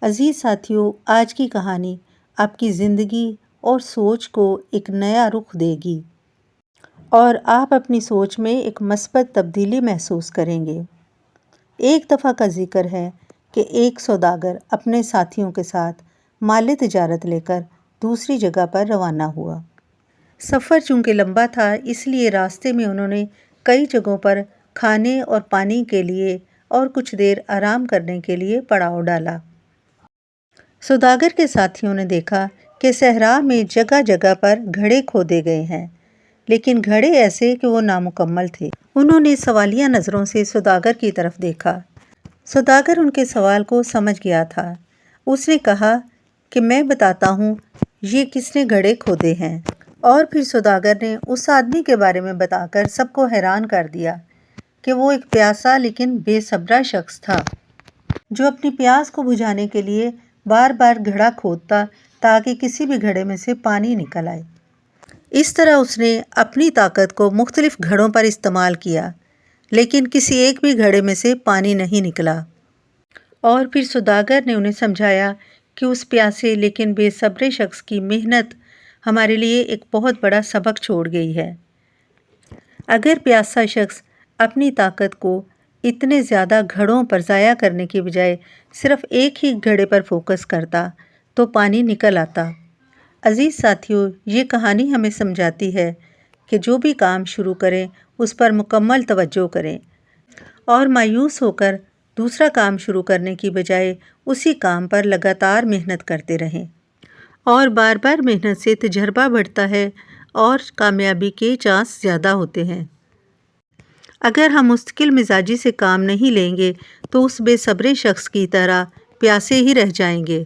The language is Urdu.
عزیز ساتھیوں، آج کی کہانی آپ کی زندگی اور سوچ کو ایک نیا رخ دے گی اور آپ اپنی سوچ میں ایک مثبت تبدیلی محسوس کریں گے۔ ایک دفعہ کا ذکر ہے کہ ایک سوداگر اپنے ساتھیوں کے ساتھ مال تجارت لے کر دوسری جگہ پر روانہ ہوا۔ سفر چونکہ لمبا تھا، اس لیے راستے میں انہوں نے کئی جگہوں پر کھانے اور پانی کے لیے اور کچھ دیر آرام کرنے کے لیے پڑاؤ ڈالا۔ سوداگر کے ساتھیوں نے دیکھا کہ صحرا میں جگہ جگہ پر گھڑے کھودے گئے ہیں، لیکن گھڑے ایسے کہ وہ نامکمل تھے۔ انہوں نے سوالیہ نظروں سے سوداگر کی طرف دیکھا۔ سوداگر ان کے سوال کو سمجھ گیا تھا۔ اس نے کہا کہ میں بتاتا ہوں یہ کس نے گھڑے کھودے ہیں۔ اور پھر سوداگر نے اس آدمی کے بارے میں بتا کر سب کو حیران کر دیا کہ وہ ایک پیاسا لیکن بے صبرا شخص تھا، جو اپنی پیاس کو بجھانے کے لیے بار بار گھڑا کھودتا تاکہ کسی بھی گھڑے میں سے پانی نکل آئے۔ اس طرح اس نے اپنی طاقت کو مختلف گھڑوں پر استعمال کیا، لیکن کسی ایک بھی گھڑے میں سے پانی نہیں نکلا۔ اور پھر سوداگر نے انہیں سمجھایا کہ اس پیاسے لیکن بے صبرے شخص کی محنت ہمارے لیے ایک بہت بڑا سبق چھوڑ گئی ہے۔ اگر پیاسا شخص اپنی طاقت کو اتنے زیادہ گھڑوں پر ضائع کرنے کی بجائے صرف ایک ہی گھڑے پر فوکس کرتا تو پانی نکل آتا۔ عزیز ساتھیوں، یہ کہانی ہمیں سمجھاتی ہے کہ جو بھی کام شروع کریں اس پر مکمل توجہ کریں اور مایوس ہو کر دوسرا کام شروع کرنے کی بجائے اسی کام پر لگاتار محنت کرتے رہیں، اور بار بار محنت سے تجربہ بڑھتا ہے اور کامیابی کے چانس زیادہ ہوتے ہیں۔ اگر ہم مستقل مزاجی سے کام نہیں لیں گے تو اس بے صبرے شخص کی طرح پیاسے ہی رہ جائیں گے۔